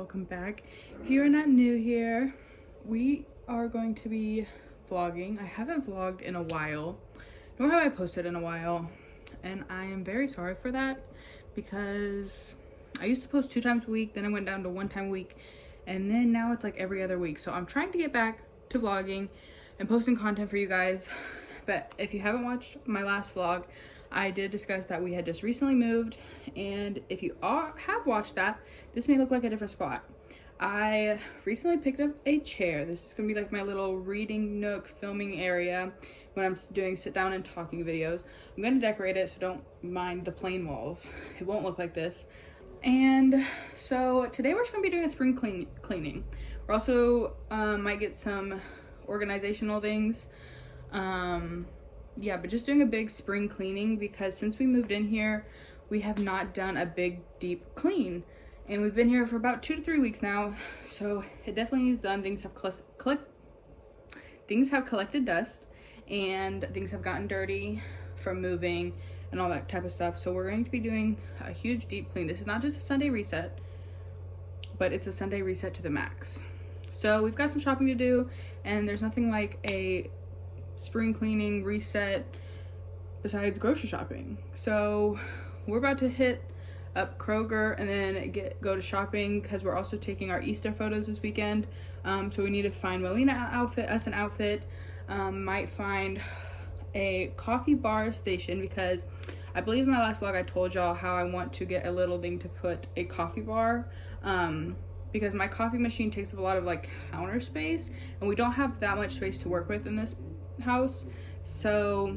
Welcome back. If you are not new here, we are going to be vlogging. I haven't vlogged in a while, nor have I posted in a while, and I am very sorry for that because I used to post 2 times a week, then I went down to 1 time a week, and then now it's like every other week. So I'm trying to get back to vlogging and posting content for you guys. But if you haven't watched my last vlog, I did discuss that we had just recently moved, and if you have watched that, this may look like a different spot. I recently picked up a chair. This is gonna be like my little reading nook filming area when I'm doing sit down and talking videos. I'm gonna decorate it, so don't mind the plain walls. It won't look like this. And so today we're just gonna be doing a spring cleaning. We're also might get some organizational things. Yeah, but just doing a big spring cleaning because since we moved in here, we have not done a big deep clean, and we've been here for about 2 to 3 weeks now, so it definitely needs done. Things have collected dust, and things have gotten dirty from moving and all that type of stuff. So we're going to be doing a huge deep clean. This is not just a Sunday reset, but it's a Sunday reset to the max. So we've got some shopping to do, and there's nothing like a spring cleaning reset besides grocery shopping. So we're about to hit up Kroger and then go to shopping because we're also taking our Easter photos this weekend. So we need to find Melina us an outfit. Might find a coffee bar station because I believe in my last vlog I told y'all how I want to get a little thing to put a coffee bar, because my coffee machine takes up a lot of like counter space, and we don't have that much space to work with in this house. So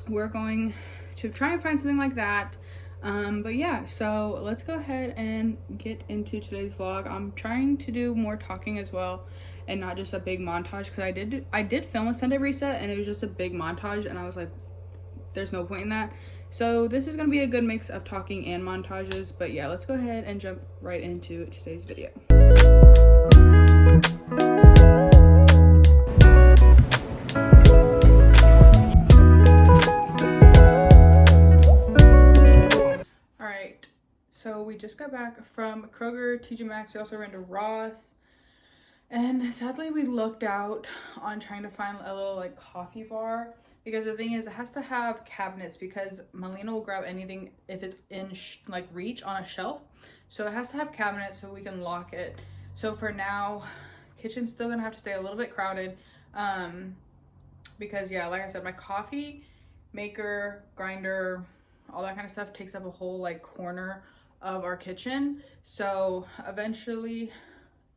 we're going to try and find something like that. But yeah, so let's go ahead and get into today's vlog. I'm trying to do more talking as well and not just a big montage, because I did film a Sunday reset and it was just a big montage, and I was like, there's no point in that. So this is gonna be a good mix of talking and montages. But yeah, let's go ahead and jump right into today's video. So we just got back from Kroger, TJ Maxx. We also ran to Ross, and sadly we looked out on trying to find a little like coffee bar, because the thing is it has to have cabinets because Melina will grab anything if it's in like reach on a shelf. So it has to have cabinets so we can lock it. So for now, kitchen's still gonna have to stay a little bit crowded, because yeah, like I said, my coffee maker, grinder, all that kind of stuff takes up a whole like corner of our kitchen. So eventually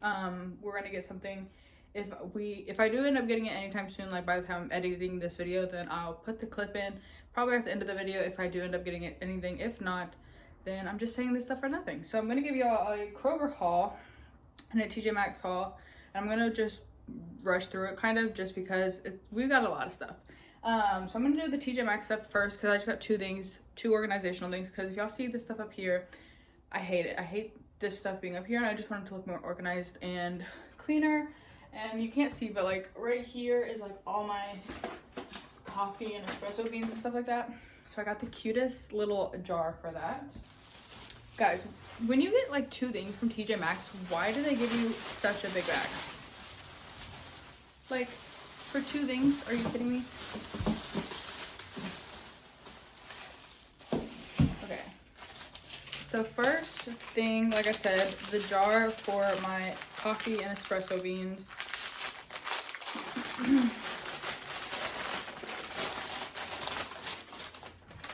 we're gonna get something. If I do end up getting it anytime soon, like by the time I'm editing this video, then I'll put the clip in probably at the end of the video if I do end up getting it anything. If not, then I'm just saying this stuff for nothing. So I'm gonna give y'all a Kroger haul and a TJ Maxx haul, and I'm gonna just rush through it kind of just because we've got a lot of stuff. So I'm gonna do the TJ Maxx stuff first because I just got 2 organizational things, because if y'all see this stuff up here, I hate it. I hate this stuff being up here, and I just want it to look more organized and cleaner. And you can't see, but like right here is like all my coffee and espresso beans and stuff like that. So I got the cutest little jar for that. Guys, when you get like 2 things from TJ Maxx, why do they give you such a big bag? Like, for 2 things, are you kidding me? So first thing, like I said, the jar for my coffee and espresso beans.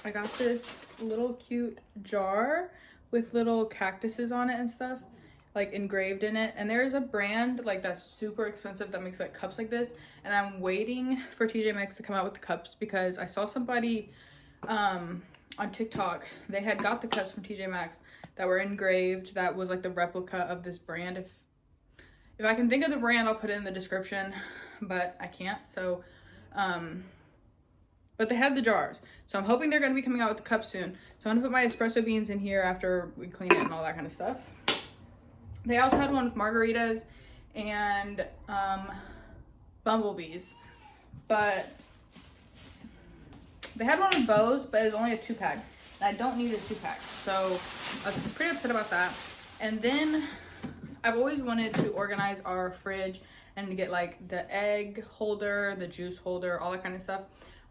I got this little cute jar with little cactuses on it and stuff, like engraved in it. And there's a brand like that's super expensive that makes like cups like this. And I'm waiting for TJ Maxx to come out with the cups because I saw somebody on TikTok, they had got the cups from TJ Maxx that were engraved, that was like the replica of this brand. If I can think of the brand, I'll put it in the description, but I can't. So but they had the jars, so I'm hoping they're going to be coming out with the cups soon. So I'm going to put my espresso beans in here after we clean it and all that kind of stuff. They also had one with margaritas and bumblebees, but they had one with bows, but it was only a 2-pack, and I don't need a 2-pack, so I was pretty upset about that. And then I've always wanted to organize our fridge and to get like the egg holder, the juice holder, all that kind of stuff.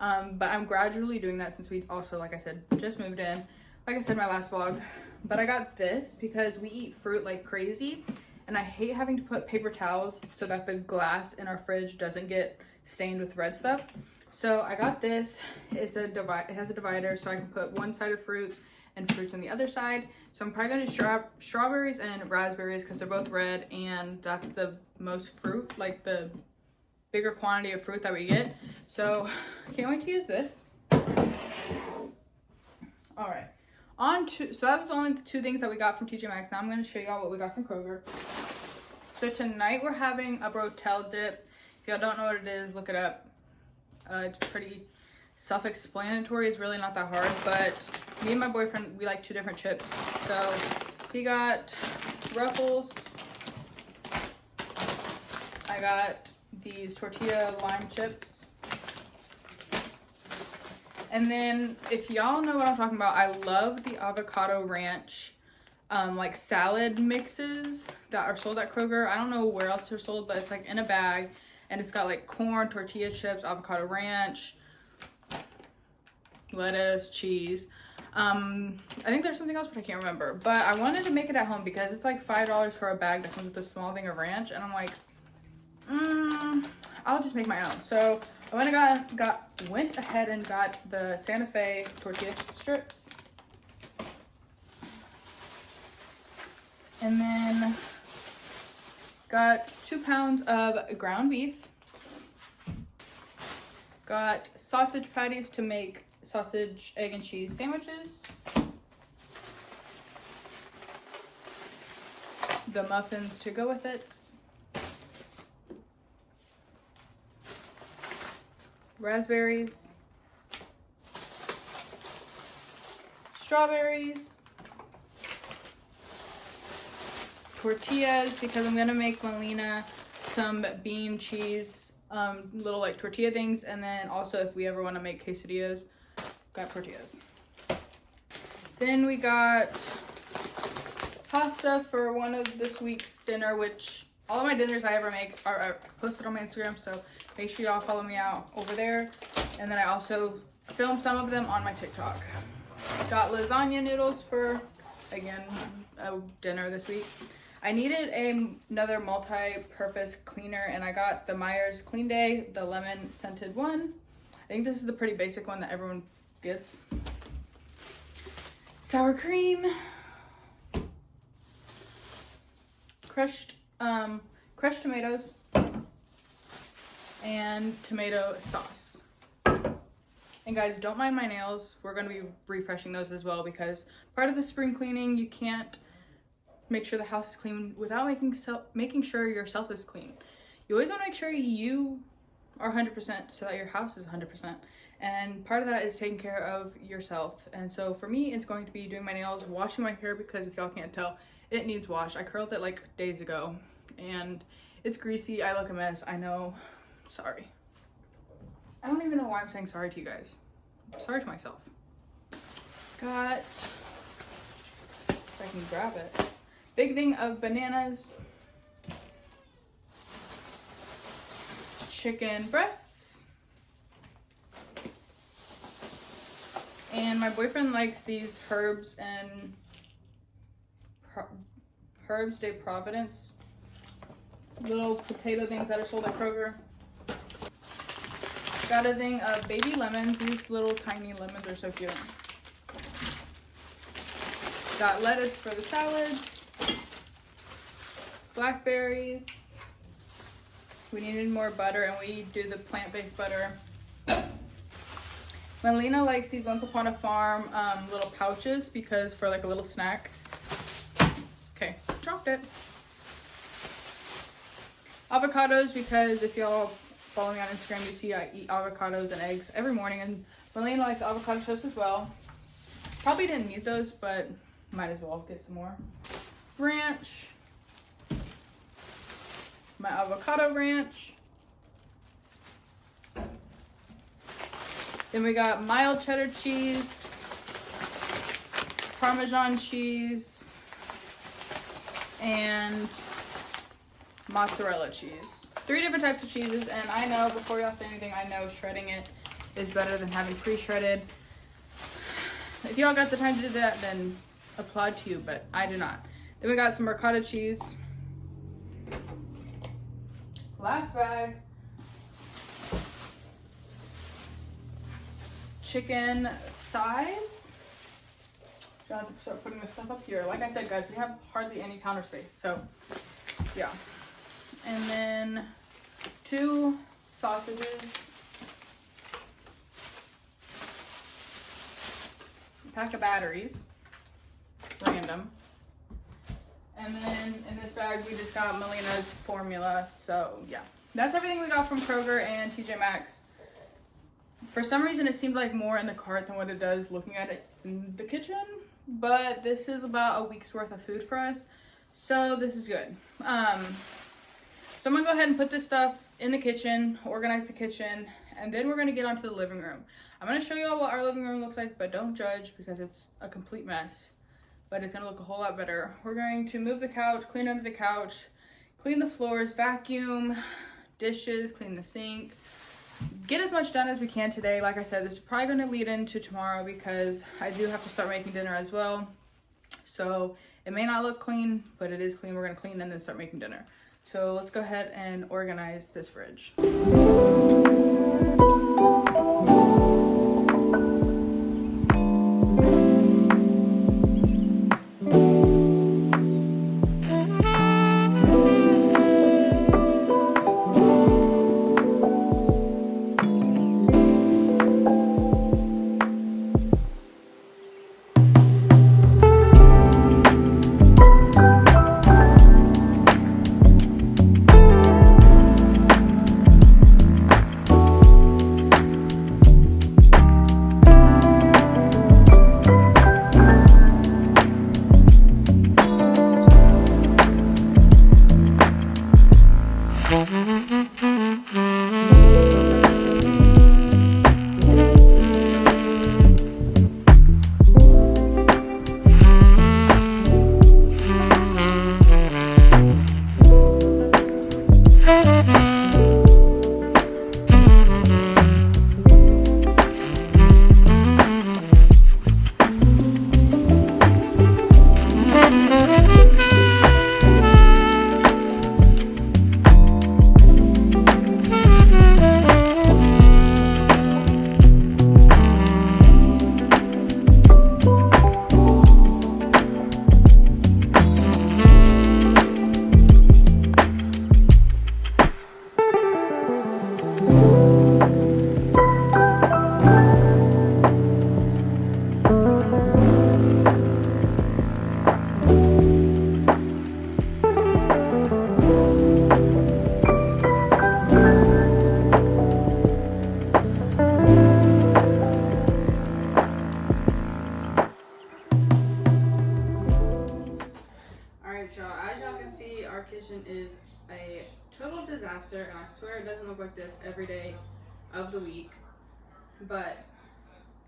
But I'm gradually doing that since we also, like I said, just moved in, like I said in my last vlog. But I got this because we eat fruit like crazy, and I hate having to put paper towels so that the glass in our fridge doesn't get stained with red stuff. So I got this. It has a divider, so I can put one side of fruits and fruits on the other side. So I'm probably going to do strawberries and raspberries because they're both red, and that's the most fruit, like the bigger quantity of fruit that we get. So can't wait to use this. All right, so that was only the 2 things that we got from TJ Maxx. Now I'm going to show y'all what we got from Kroger. So tonight we're having a brotel dip. If y'all don't know what it is, look it up. It's pretty self-explanatory. It's really not that hard, but me and my boyfriend, we like 2 different chips. So he got Ruffles. I got these tortilla lime chips. And then if y'all know what I'm talking about, I love the avocado ranch like salad mixes that are sold at Kroger. I don't know where else they're sold, but it's like in a bag, and it's got like corn, tortilla chips, avocado ranch, lettuce, cheese. I think there's something else, but I can't remember. But I wanted to make it at home because it's like $5 for a bag that comes with a small thing of ranch, and I'm like, I'll just make my own. So I went ahead and got the Santa Fe tortilla strips, and then got 2 pounds of ground beef. Got sausage patties to make sausage, egg, and cheese sandwiches. The muffins to go with it. Raspberries. Strawberries. Tortillas, because I'm gonna make Melina some bean cheese, little like tortilla things, and then also if we ever want to make quesadillas, got tortillas. Then we got pasta for one of this week's dinner, which all of my dinners I ever make are posted on my Instagram, so make sure y'all follow me out over there. And then I also film some of them on my TikTok. Got lasagna noodles for, again, a dinner this week. I needed another multi-purpose cleaner, and I got the Myers Clean Day, the lemon scented one. I think this is the pretty basic one that everyone gets. Sour cream. Crushed tomatoes. And tomato sauce. And guys, don't mind my nails. We're going to be refreshing those as well, because part of the spring cleaning, you can't make sure the house is clean without making sure yourself is clean. You always want to make sure you are 100% so that your house is 100%. And part of that is taking care of yourself. And so for me, it's going to be doing my nails, washing my hair, because if y'all can't tell, it needs wash. I curled it like days ago and it's greasy. I look a mess. I know. Sorry. I don't even know why I'm saying sorry to you guys. I'm sorry to myself. Got, if I can grab it, big thing of bananas, chicken breasts, and my boyfriend likes these herbs de Providence, little potato things that are sold at Kroger. Got a thing of baby lemons. These little tiny lemons are so cute. Got lettuce for the salads, blackberries. We needed more butter, and we do the plant-based butter. Melina likes these Once Upon a Farm little pouches because for like a little snack. Okay, dropped it. Avocados, because if y'all follow me on Instagram, you see I eat avocados and eggs every morning, and Melina likes avocado toast as well. Probably didn't need those, but might as well get some more. Ranch. My avocado ranch. Then we got mild cheddar cheese, Parmesan cheese, and mozzarella cheese. 3 different types of cheeses, and I know, before y'all say anything, I know shredding it is better than having pre-shredded. If y'all got the time to do that, then applaud to you, but I do not. Then we got some ricotta cheese. Last bag. Chicken thighs. So I have to start putting this stuff up here. Like I said, guys, we have hardly any counter space, so yeah. And then 2 sausages. A pack of batteries. Random. And then in this bag, we just got Melina's formula. So yeah, that's everything we got from Kroger and TJ Maxx. For some reason, it seemed like more in the cart than what it does looking at it in the kitchen. But this is about a week's worth of food for us. So this is good. So I'm gonna go ahead and put this stuff in the kitchen, organize the kitchen, and then we're gonna get onto the living room. I'm gonna show you all what our living room looks like, but don't judge because it's a complete mess. But it's gonna look a whole lot better. We're going to move the couch, clean under the couch, clean the floors, vacuum, dishes, clean the sink. Get as much done as we can today. Like I said, this is probably going to lead into tomorrow because I do have to start making dinner as well. So it may not look clean, but it is clean. We're going to clean and then start making dinner. So let's go ahead and organize this fridge. Is a total disaster, and I swear it doesn't look like this every day of the week, but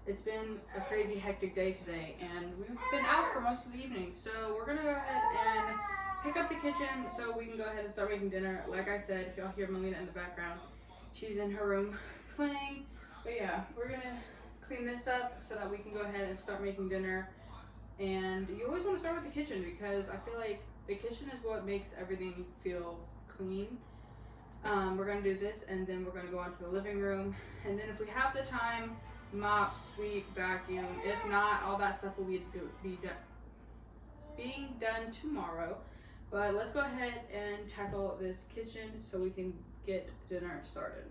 it's been a crazy hectic day today, and we've been out for most of the evening, so we're gonna go ahead and pick up the kitchen so we can go ahead and start making dinner. Like I said, if y'all hear Melina in the background, she's in her room playing, but yeah, we're gonna clean this up so that we can go ahead and start making dinner. And you always want to start with the kitchen because I feel like the kitchen is what makes everything feel clean. We're going to do this, and then we're going to go on to the living room. And then if we have the time, mop, sweep, vacuum. If not, all that stuff will be done. being done tomorrow. But let's go ahead and tackle this kitchen so we can get dinner started.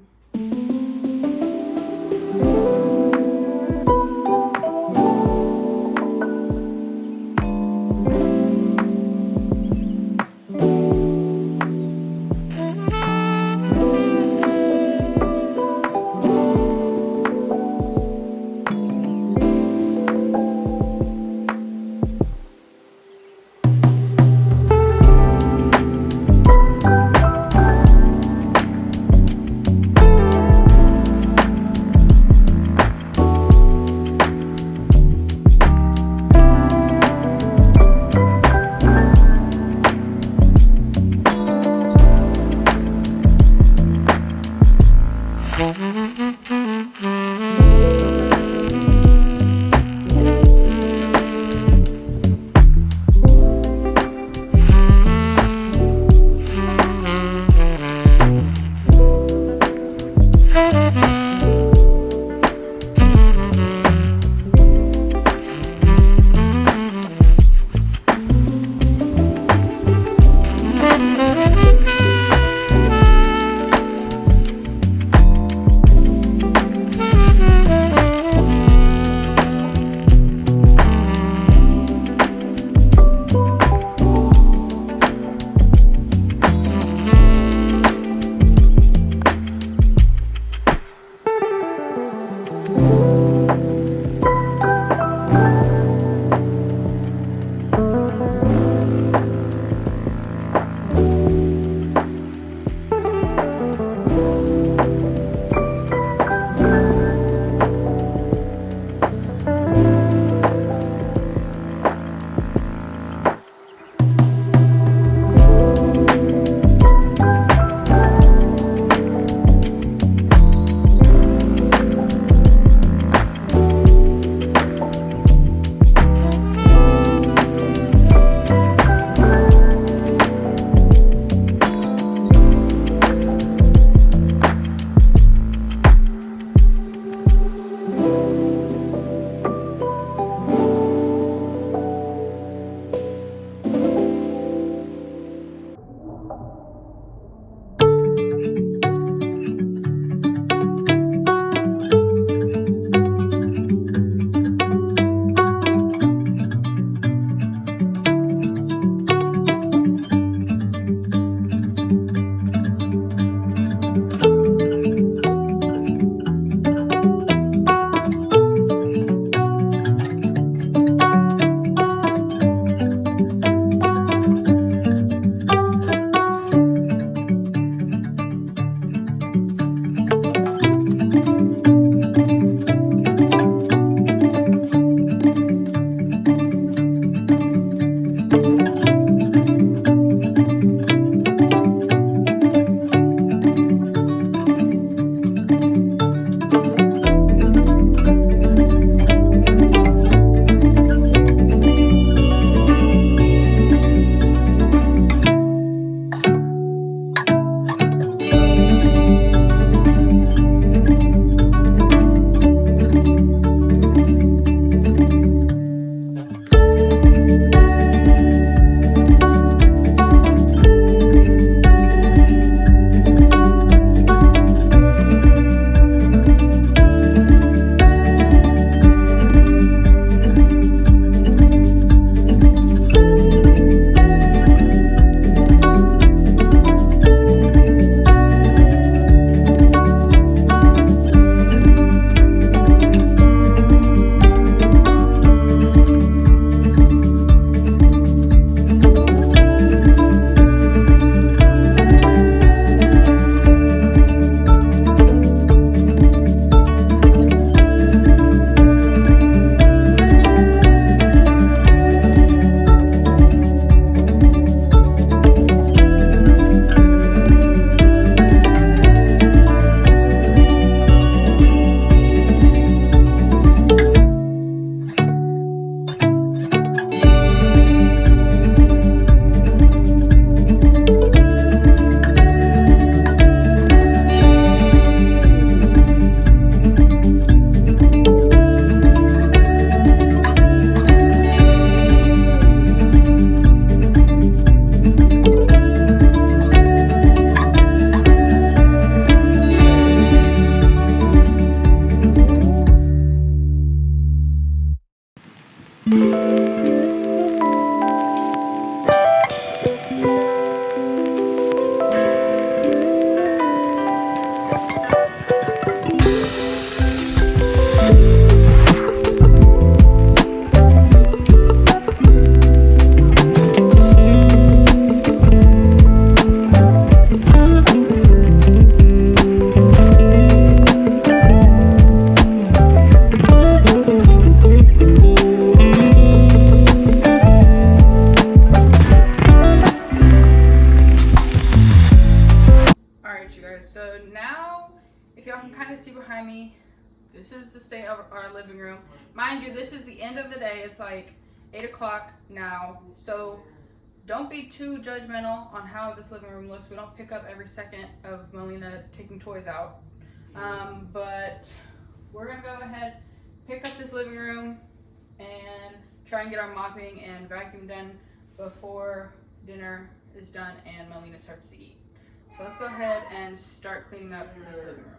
is the state of our living room. Mind you, this is the end of the day. It's like 8 o'clock now. So don't be too judgmental on how this living room looks. We don't pick up every second of Melina taking toys out. But we're gonna go ahead, pick up this living room and try and get our mopping and vacuum done before dinner is done and Melina starts to eat. So let's go ahead and start cleaning up this living room.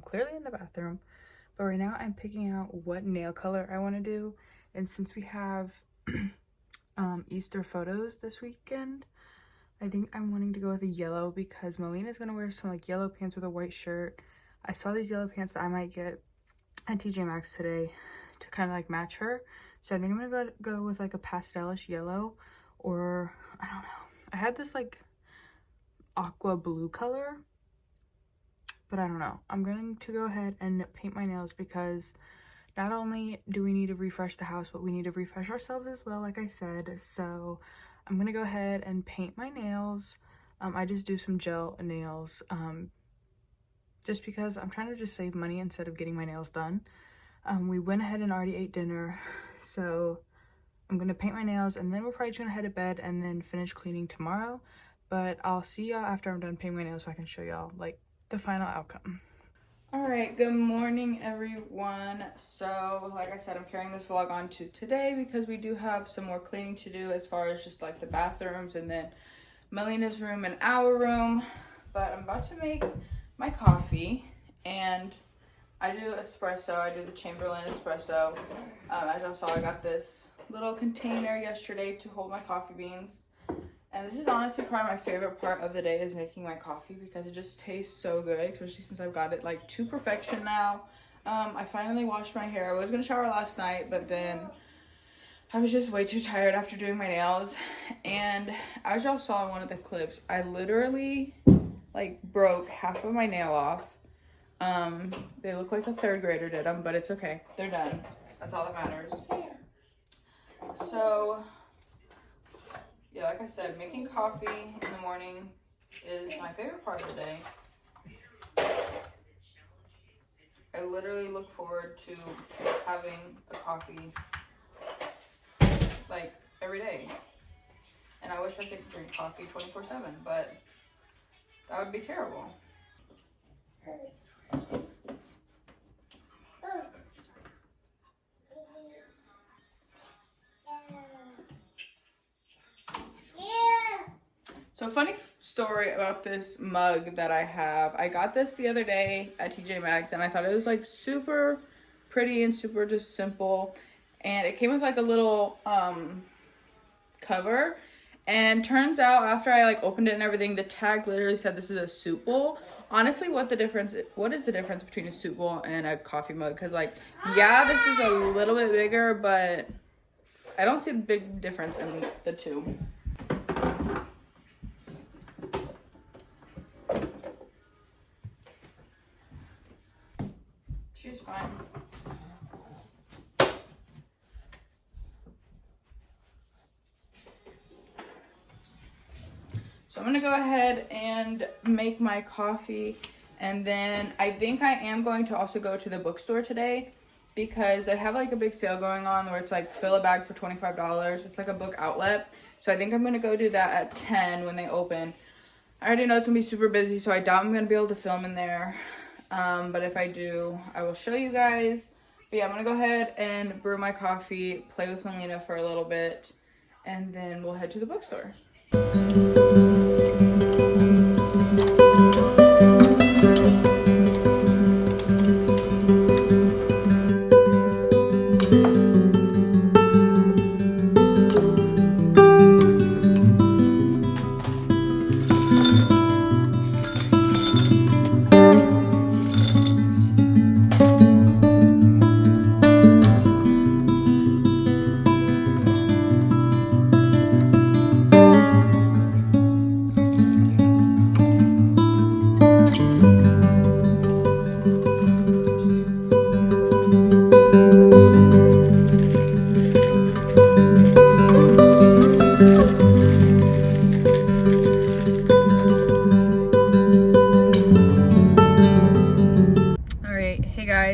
clearly in the bathroom. But right now I'm picking out what nail color I want to do. And since we have Easter photos this weekend, I think I'm wanting to go with a yellow because Melina's going to wear some like yellow pants with a white shirt. I saw these yellow pants that I might get at TJ Maxx today to kind of like match her. So I think I'm going to go with like a pastelish yellow, or I don't know. I had this like aqua blue color, but I don't know. I'm going to go ahead and paint my nails because not only do we need to refresh the house, but we need to refresh ourselves as well, like I said. So I'm going to go ahead and paint my nails. I just do some gel nails just because I'm trying to just save money instead of getting my nails done. We went ahead and already ate dinner, so I'm going to paint my nails and then we're probably just going to head to bed and then finish cleaning tomorrow. But I'll see y'all after I'm done painting my nails so I can show y'all like the final outcome. All right, good morning everyone. So like I said, I'm carrying this vlog on to today because we do have some more cleaning to do as far as just like the bathrooms and then Melina's room and our room. But I'm about to make my coffee and I do espresso. I do the Chamberlain espresso. As y'all saw, I got this little container yesterday to hold my coffee beans. And this is honestly probably my favorite part of the day is making my coffee because it just tastes so good, especially since I've got it like to perfection now. I finally washed my hair. I was going to shower last night, but then I was just way too tired after doing my nails. And as y'all saw in one of the clips, I literally like broke half of my nail off. They look like a third grader did them, but it's okay. They're done. That's all that matters. So yeah, like I said, making coffee in the morning is my favorite part of the day. I literally look forward to having a coffee like every day. And I wish I could drink coffee 24/7, but that would be terrible. So funny story about this mug that I have. I got this the other day at TJ Maxx and I thought it was like super pretty and super just simple. And it came with like a little cover. And turns out after I like opened it and everything, the tag literally said this is a soup bowl. Honestly, what is the difference between a soup bowl and a coffee mug? Because like, yeah, this is a little bit bigger, but I don't see a big difference in the two. She's fine. So I'm gonna go ahead and make my coffee, and then I think I am going to also go to the bookstore today because they have like a big sale going on where it's like fill a bag for $25. It's like a book outlet. So I think I'm gonna go do that at 10 when they open. I already know it's gonna be super busy, so I doubt I'm gonna be able to film in there. But if I do, I will show you guys. But yeah, I'm gonna go ahead and brew my coffee, play with Melina for a little bit, and then we'll head to the bookstore.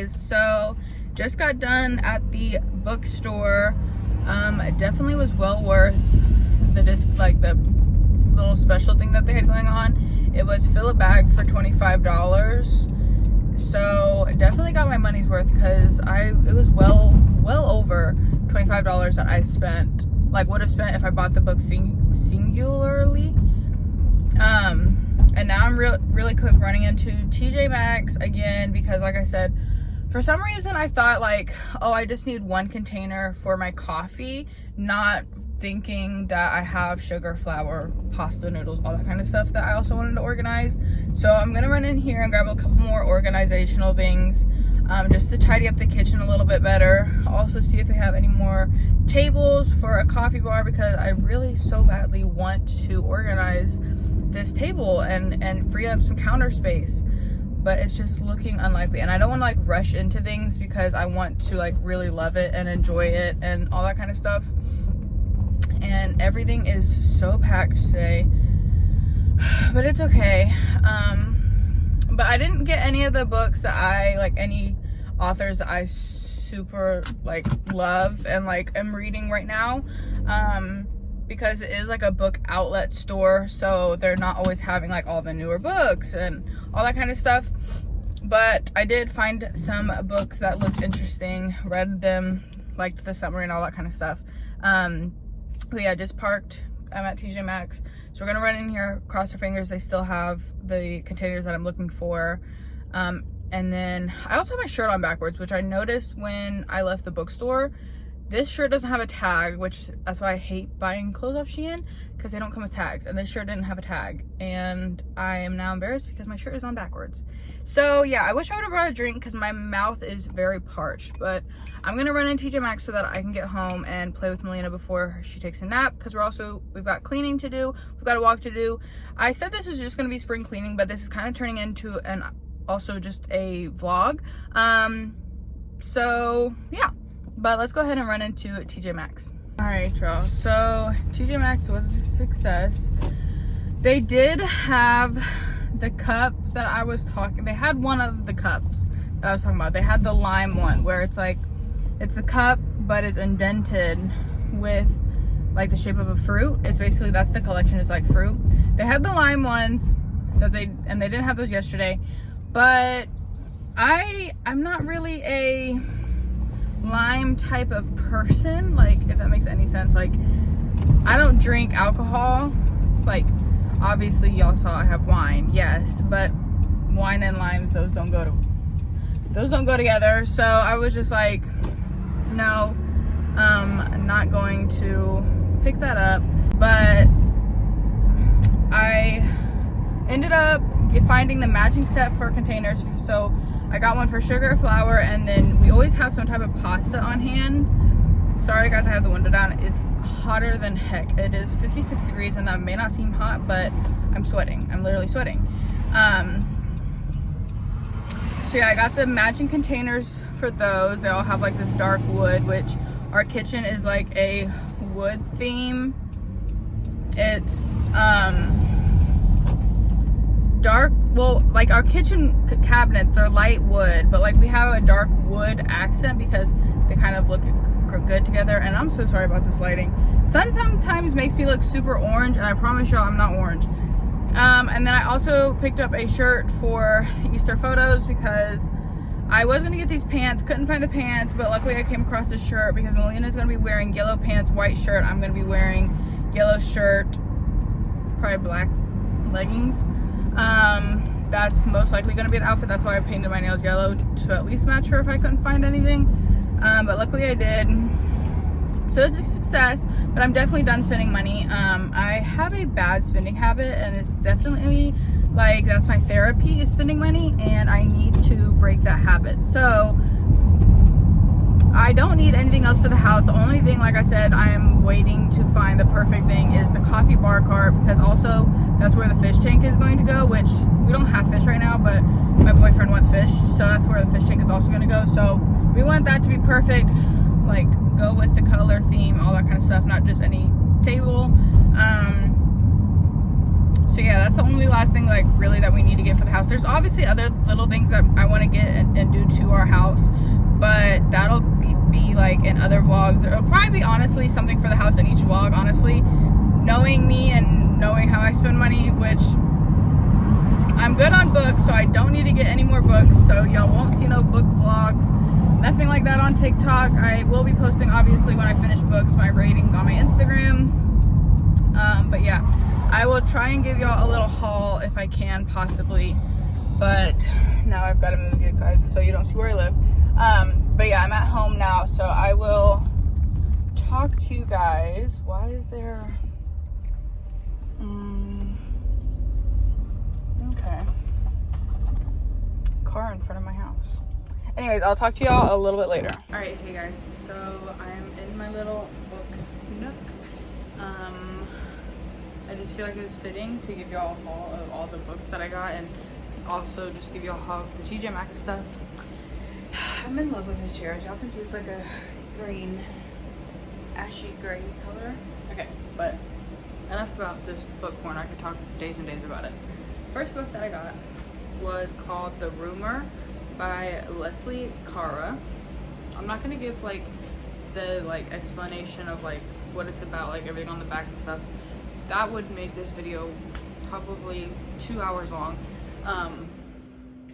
So just got done at the bookstore. It definitely was well worth the little special thing that they had going on. It was fill a bag for $25. So I definitely got my money's worth because it was well over $25 that I spent, like would have spent if I bought the book singularly. And now I'm really quick running into TJ Maxx again, because like I said, for some reason I thought like, oh, I just need one container for my coffee, not thinking that I have sugar, flour, pasta, noodles, all that kind of stuff that I also wanted to organize. So I'm gonna run in here and grab a couple more organizational things, just to tidy up the kitchen a little bit better. Also see if they have any more tables for a coffee bar, because I really so badly want to organize this table and free up some counter space, but it's just looking unlikely. And I don't want to like rush into things, because I want to like really love it and enjoy it and all that kind of stuff. And everything is so packed today, but it's okay. But I didn't get any of the books that I like, any authors that I super like love and like am reading right now, because it is like a book outlet store, so they're not always having like all the newer books and all that kind of stuff. But I did find some books that looked interesting, read them, liked the summary and all that kind of stuff. But yeah, just parked. I'm at TJ Maxx, so we're gonna run in here, cross our fingers they still have the containers that I'm looking for. And then I also have my shirt on backwards, which I noticed when I left the bookstore. This shirt doesn't have a tag, which that's why I hate buying clothes off Shein, because they don't come with tags, and this shirt didn't have a tag, and I am now embarrassed because my shirt is on backwards. So yeah, I wish I would have brought a drink because my mouth is very parched, but I'm gonna run in TJ Maxx so that I can get home and play with Melina before she takes a nap, because we've got cleaning to do, we've got a walk to do. I said this was just gonna be spring cleaning, but this is kind of turning into also just a vlog. So yeah. But let's go ahead and run into TJ Maxx. All right, y'all. So TJ Maxx was a success. They did have the cup that I was talking. They had one of the cups that I was talking about. They had the lime one, where it's like, it's the cup, but it's indented with like the shape of a fruit. It's basically, that's the collection, is like fruit. They had the lime ones that they didn't have those yesterday. But I'm not really a lime type of person, like, if that makes any sense. Like, I don't drink alcohol. Like, obviously y'all saw I have wine, yes, but wine and limes, those don't go together. So I was just like, no, not going to pick that up. But I ended up finding the matching set for containers. So I got one for sugar, flour, and then we always have some type of pasta on hand. Sorry guys, I have the window down. It's hotter than heck. It is 56 degrees, and that may not seem hot, but I'm sweating. I'm literally sweating. So yeah, I got the matching containers for those. They all have like this dark wood, which our kitchen is like a wood theme. It's dark, well, like our kitchen cabinets, they're light wood, but like we have a dark wood accent because they kind of look good together. And I'm so sorry about this lighting. Sun sometimes makes me look super orange, and I promise y'all I'm not orange. And then I also picked up a shirt for Easter photos, because I was gonna get these pants, couldn't find the pants, but luckily I came across this shirt because Melina's gonna be wearing yellow pants, white shirt. I'm gonna be wearing yellow shirt, probably black leggings. That's most likely going to be the outfit. That's why I painted my nails yellow, to at least match her if I couldn't find anything. But luckily I did. So it's a success, but I'm definitely done spending money. I have a bad spending habit, and it's definitely like, that's my therapy, is spending money, and I need to break that habit. So I don't need anything else for the house. The only thing, like I said, I am waiting to find the perfect thing, is the coffee bar cart, because also that's where the fish tank is going to go, which we don't have fish right now, but my boyfriend wants fish, so that's where the fish tank is also going to go. So we want that to be perfect, like go with the color theme, all that kind of stuff, not just any table. So yeah, that's the only last thing like really that we need to get for the house. There's obviously other little things that I want to get and do to our house, but that'll be like in other vlogs. It'll probably be honestly something for the house in each vlog, honestly. Knowing me and knowing how I spend money, which I'm good on books, so I don't need to get any more books, so y'all won't see no book vlogs, nothing like that on TikTok. I will be posting, obviously, when I finish books, my ratings on my Instagram. But yeah, I will try and give y'all a little haul if I can possibly, but now I've got to move you guys so you don't see where I live. But yeah, I'm at home now, so I will talk to you guys. Why is there okay, car in front of my house? Anyways, I'll talk to y'all a little bit later. All right, hey guys, so I'm in my little book nook. I just feel like it was fitting to give y'all a haul of all the books that I got, and also just give y'all a haul of the TJ Maxx stuff. I'm in love with this chair. As y'all can see, it's like a green, ashy gray color. Okay, but enough about this book corner. I could talk days and days about it. First book that I got was called The Rumor by Leslie Cara. I'm not gonna give like the explanation of like what it's about, like everything on the back and stuff. That would make this video probably 2 hours long.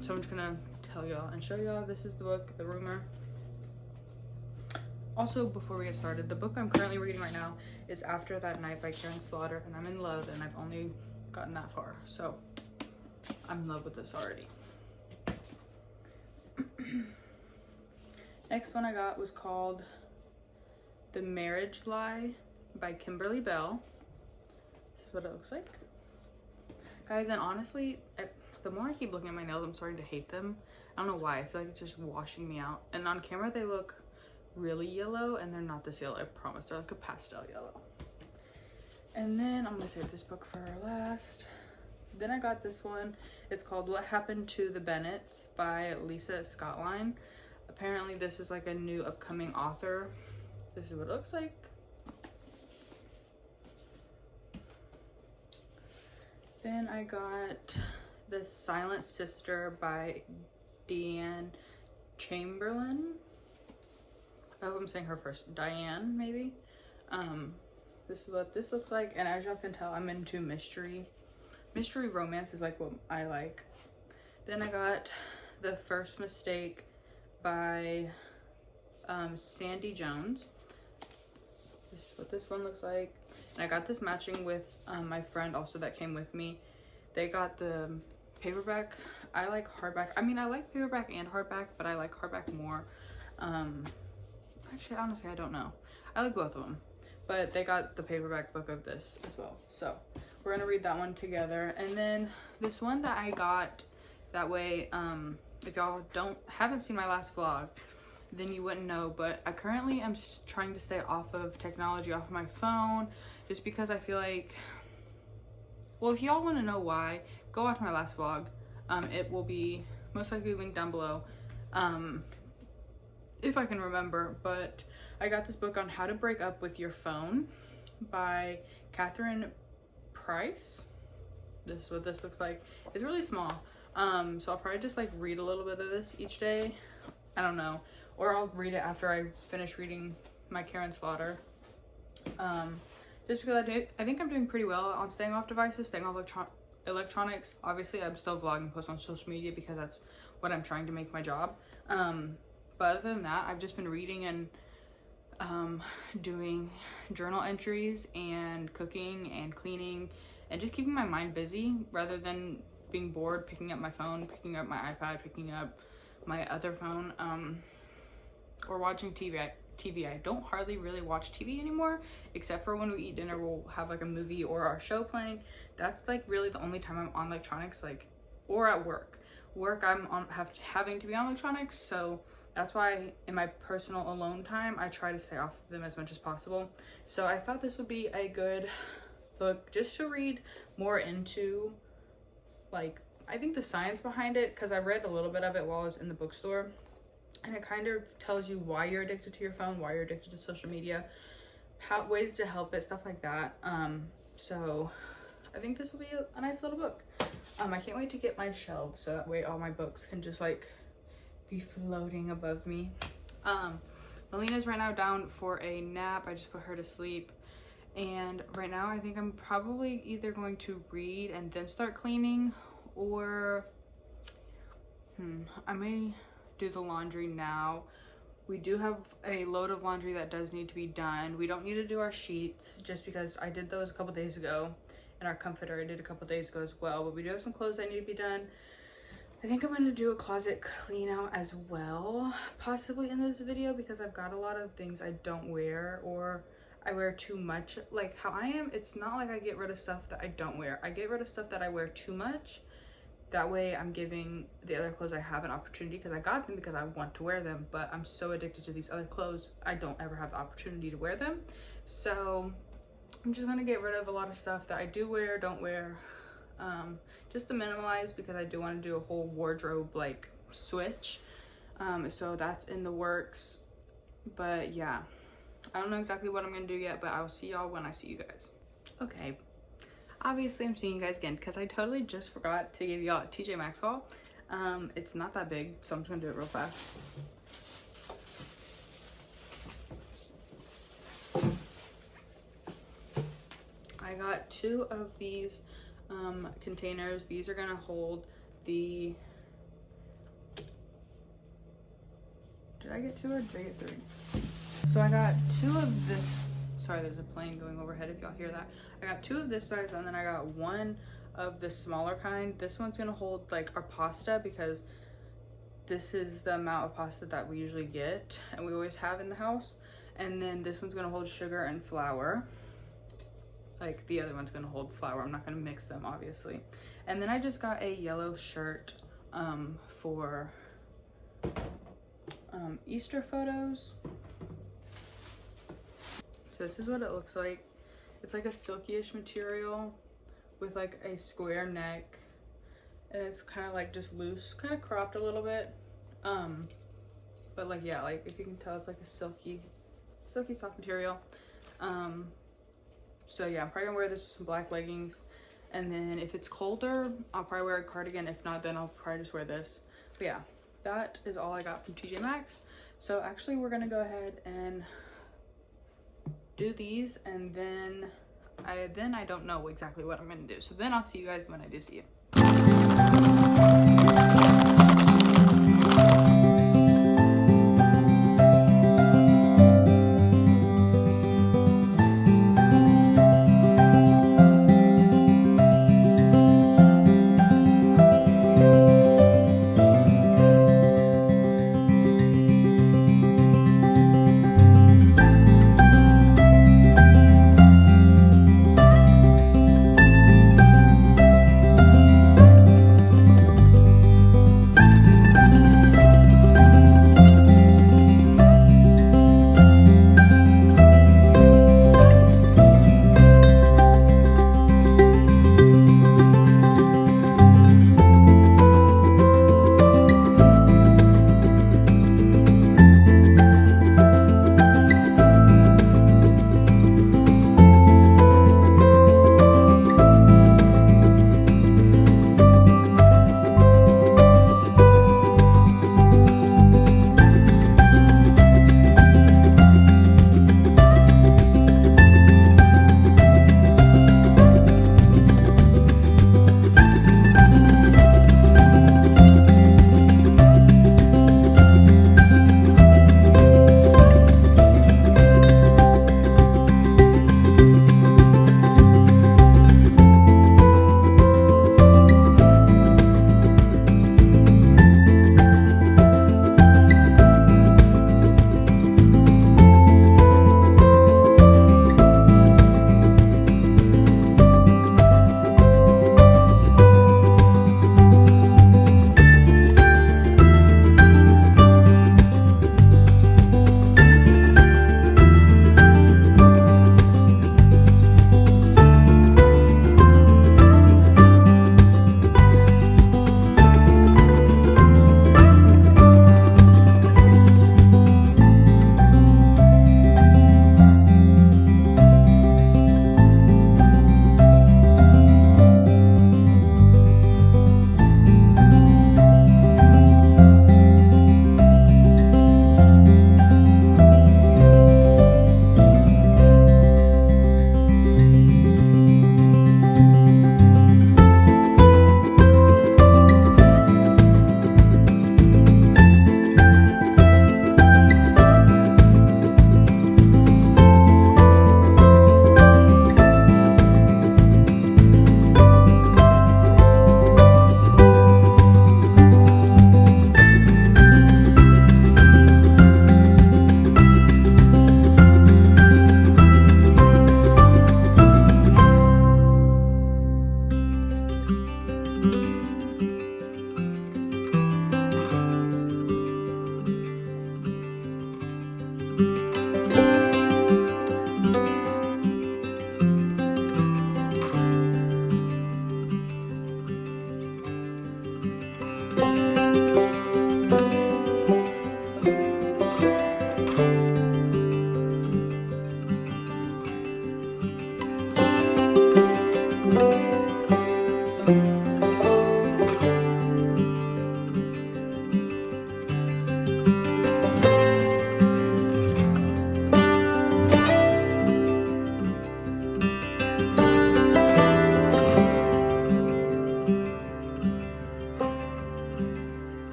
So I'm just gonna tell y'all and show y'all this is the book, The Rumor. Also, before we get started, the book I'm currently reading right now is After That Night by Karen Slaughter, and I'm in love, and I've only gotten that far, so I'm in love with this already. Next one I got was called The Marriage Lie by Kimberly Bell. This is what it looks like. Guys, and honestly, the more I keep looking at my nails, I'm starting to hate them. I don't know why. I feel like it's just washing me out. And on camera, they look really yellow, and they're not this yellow, I promise. They're like a pastel yellow. And then I'm gonna save this book for last. Then I got this one. It's called What Happened to the Bennetts by Lisa Scottline. Apparently this is like a new upcoming author. This is what it looks like. Then I got The Silent Sister by Deanne Chamberlain. I hope I'm saying her first. Diane, maybe. This is what this looks like, and as y'all can tell, I'm into mystery romance is like what I like. Then I got The First Mistake by Sandy Jones. This is what this one looks like, and I got this matching with my friend also that came with me. They got the paperback. I like hardback. I mean, I like paperback and hardback, but I like hardback more. Actually, honestly, I don't know. I like both of them, but they got the paperback book of this as well. So we're gonna read that one together. And then this one that I got, that way, if y'all haven't seen my last vlog, then you wouldn't know, but I currently am trying to stay off of technology, off of my phone, just because I feel like, well, if y'all want to know why, go watch my last vlog. It will be most likely linked down below, if I can remember. But I got this book on How to Break Up with Your Phone by Catherine Price. This is what this looks like. It's really small, so I'll probably just like read a little bit of this each day. I don't know, or I'll read it after I finish reading my Karen Slaughter. Just because I think I'm doing pretty well on staying off devices, staying off electronics. Obviously, I'm still vlogging, post on social media because that's what I'm trying to make my job. But other than that, I've just been reading and doing journal entries and cooking and cleaning and just keeping my mind busy rather than being bored, picking up my phone, picking up my iPad, picking up my other phone, or watching TV. I don't hardly really watch TV anymore, except for when we eat dinner, we'll have like a movie or our show playing. That's like really the only time I'm on electronics, like, or at work. I'm on having to be on electronics, so that's why in my personal alone time, I try to stay off of them as much as possible. So I thought this would be a good book just to read more into, like, I think the science behind it, because I read a little bit of it while I was in the bookstore, and it kind of tells you why you're addicted to your phone, why you're addicted to social media, ways to help it, stuff like that. So I think this will be a nice little book. I can't wait to get my shelves so that way all my books can just like be floating above me. Melina's right now down for a nap. I just put her to sleep, and right now I think I'm probably either going to read and then start cleaning, or I may do the laundry now. We do have a load of laundry that does need to be done. We don't need to do our sheets just because I did those a couple days ago and our comforter I did a couple days ago as well. But we do have some clothes that need to be done. I think I'm going to do a closet clean out as well, possibly in this video, because I've got a lot of things I don't wear, or I wear too much. Like how I am, it's not like I get rid of stuff that I don't wear. I get rid of stuff that I wear too much. That way I'm giving the other clothes I have an opportunity, because I got them because I want to wear them, but I'm so addicted to these other clothes, I don't ever have the opportunity to wear them. So I'm just gonna get rid of a lot of stuff that I do wear, don't wear, just to minimalize, because I do want to do a whole wardrobe like switch. So that's in the works. But yeah, I don't know exactly what I'm gonna do yet, but I'll see y'all when I see you guys. Okay, obviously I'm seeing you guys again because I totally just forgot to give y'all a TJ Maxx haul. It's not that big, so I'm just gonna do it real fast. I got 2 of these containers. These are gonna hold the, did I get 2 or did I get 3? So I got 2 of this, sorry there's a plane going overhead if y'all hear that. I got 2 of this size, and then I got 1 of the smaller kind. This one's gonna hold like our pasta, because this is the amount of pasta that we usually get and we always have in the house. And then this one's gonna hold sugar and flour. Like the other one's gonna hold flour. I'm not gonna mix them, obviously. And then I just got a yellow shirt for Easter photos. So this is what it looks like. It's like a silky-ish material with like a square neck, and it's kind of like just loose, kind of cropped a little bit. But like, yeah, like if you can tell, it's like a silky soft material. So yeah, I'm probably gonna wear this with some black leggings, and then if it's colder, I'll probably wear a cardigan. If not, then I'll probably just wear this. But yeah, that is all I got from TJ Maxx. So actually we're gonna go ahead and do these, and then I don't know exactly what I'm gonna do. So then I'll see you guys when I do see you.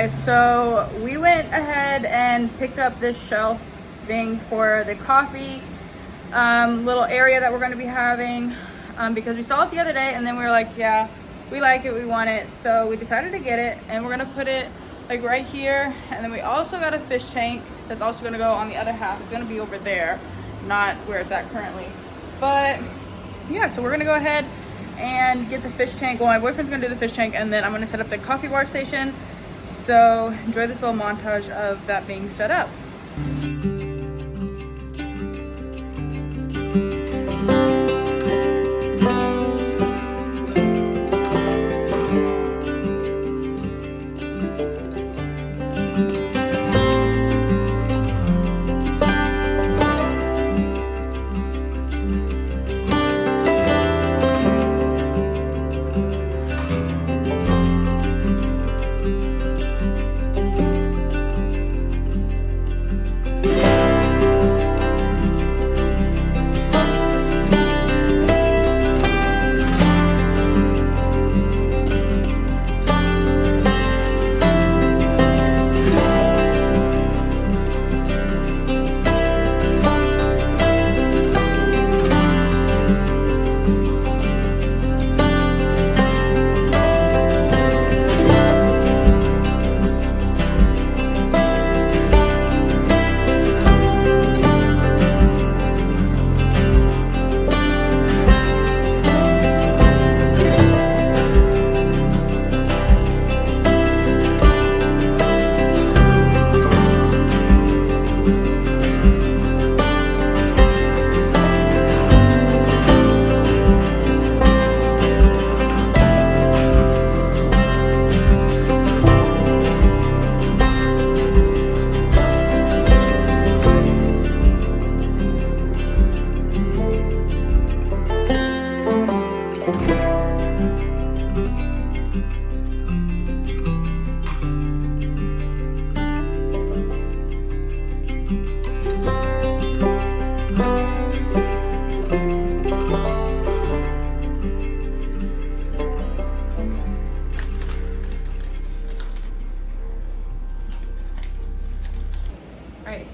guys, so we went ahead and picked up this shelf thing for the coffee little area that we're going to be having because we saw it the other day, and then we were like, yeah, we like it, we want it, so we decided to get it, and we're going to put it like right here. And then we also got a fish tank that's also going to go on the other half. It's going to be over there, not where it's at currently. But yeah, so we're going to go ahead and get the fish tank. Well, my boyfriend's going to do the fish tank, and then I'm going to set up the coffee bar station. So enjoy this little montage of that being set up.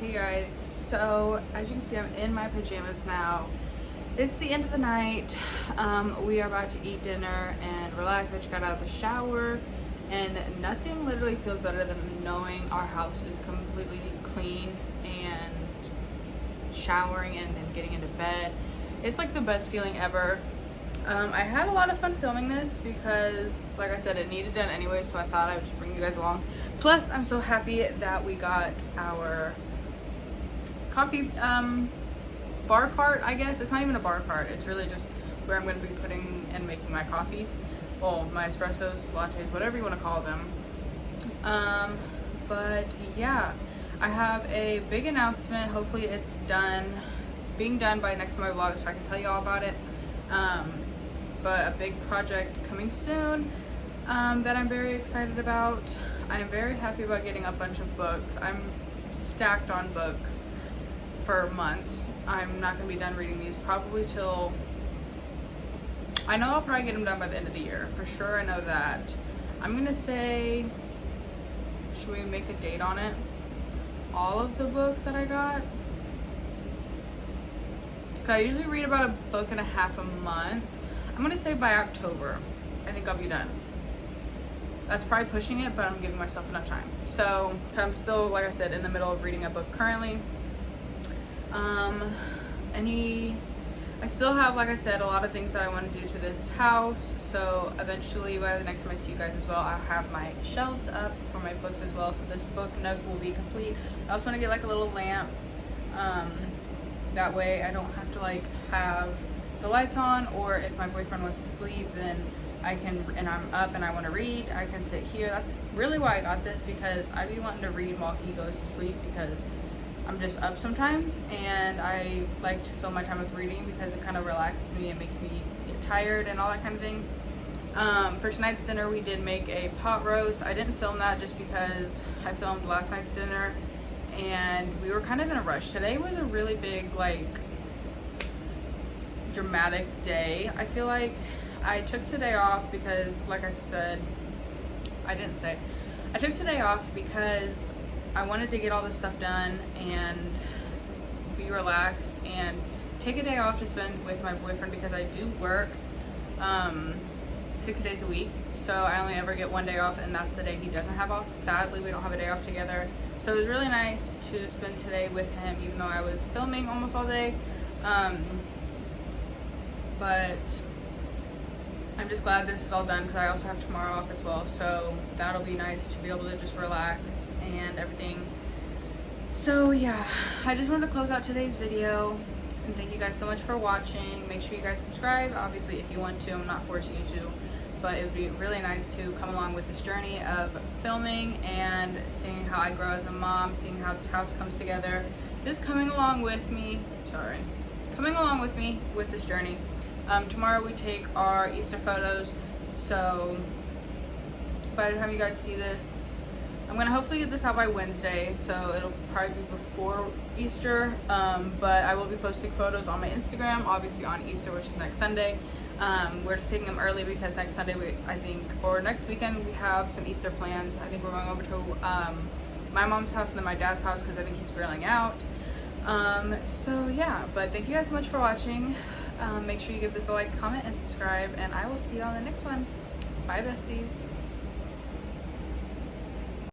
Hey guys, so as you can see, I'm in my pajamas now. It's the end of the night. We are about to eat dinner and relax. I just got out of the shower, and nothing literally feels better than knowing our house is completely clean and showering and then getting into bed. It's like the best feeling ever. I had a lot of fun filming this because, like I said, it needed done anyway, so I thought I would just bring you guys along. Plus, I'm so happy that we got our coffee bar cart, I guess. It's not even a bar cart. It's really just where I'm going to be putting and making my coffees. Well, my espressos, lattes, whatever you want to call them. But yeah, I have a big announcement. Hopefully it's being done by next to my vlog so I can tell you all about it. But a big project coming soon that I'm very excited about. I'm very happy about getting a bunch of books. I'm stacked on books for months. I'm not going to be done reading these probably till, I know I'll probably get them done by the end of the year. For sure, I know that. I'm going to say, should we make a date on it? All of the books that I got. Because I usually read about a book and a half a month. I'm going to say by October, I think I'll be done. That's probably pushing it, but I'm giving myself enough time. So, I'm still, like I said, in the middle of reading a book currently. I still have, like I said, a lot of things that I want to do to this house. So eventually, by the next time I see you guys as well, I'll have my shelves up for my books as well. So this book nook will be complete. I also want to get like a little lamp. That way I don't have to like have the lights on, or if my boyfriend wants to sleep, then I can, and I'm up and I want to read, I can sit here. That's really why I got this, because I be wanting to read while he goes to sleep, because I'm just up sometimes and I like to fill my time with reading because it kind of relaxes me. It makes me get tired and all that kind of thing. For tonight's dinner, we did make a pot roast. I didn't film that just because I filmed last night's dinner and we were kind of in a rush. Today was a really big, like, dramatic day. I feel like I took today off because, like I said, I took today off because I wanted to get all this stuff done and be relaxed and take a day off to spend with my boyfriend, because I do work 6 days a week, so I only ever get one day off, and that's the day he doesn't have off. Sadly, we don't have a day off together, so it was really nice to spend today with him, even though I was filming almost all day. But I'm just glad this is all done, because I also have tomorrow off as well, so that'll be nice to be able to just relax and everything. So yeah, I just wanted to close out today's video, and thank you guys so much for watching. Make sure you guys subscribe, obviously, if you want to. I'm not forcing you to, but it would be really nice to come along with this journey of filming and seeing how I grow as a mom, seeing how this house comes together. Just coming along with me with this journey. Tomorrow we take our Easter photos, so by the time you guys see this, I'm gonna hopefully get this out by Wednesday, so it'll probably be before Easter, but I will be posting photos on my Instagram, obviously on Easter, which is next Sunday. We're just taking them early because next Sunday, next weekend, we have some Easter plans. I think we're going over to my mom's house and then my dad's house, because I think he's grilling out. So yeah, but thank you guys so much for watching. Make sure you give this a like, comment, and subscribe, and I will see you on the next one. Bye, besties.